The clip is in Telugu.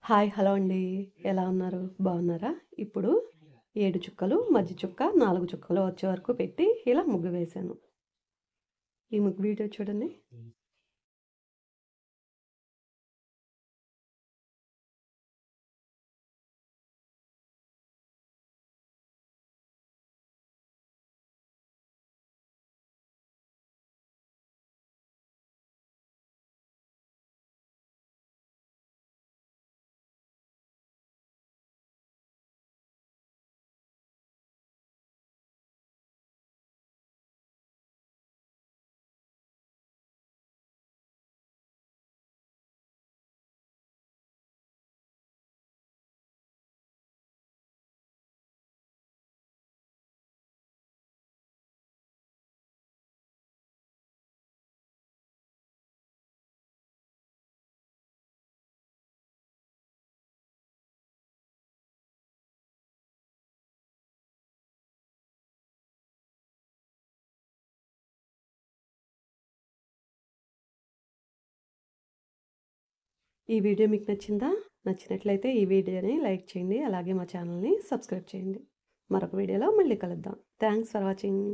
హాయ్ హలో అండి. ఎలా ఉన్నారు? బాగున్నారా? ఇప్పుడు 7 చుక్కలు, మధ్య చుక్క, 4 చుక్కలు వచ్చే వరకు పెట్టి ఇలా ముగ్గు వేశాను. ఈ ముగ్గు వీడియో చూడండి. ఈ వీడియో మీకు నచ్చిందా? నచ్చినట్లయితే ఈ వీడియోని లైక్ చేయండి. అలాగే మా ఛానల్‌ని సబ్స్క్రైబ్ చేయండి. మరొక వీడియోలో మళ్ళీ కలుద్దాం. Thanks for watching.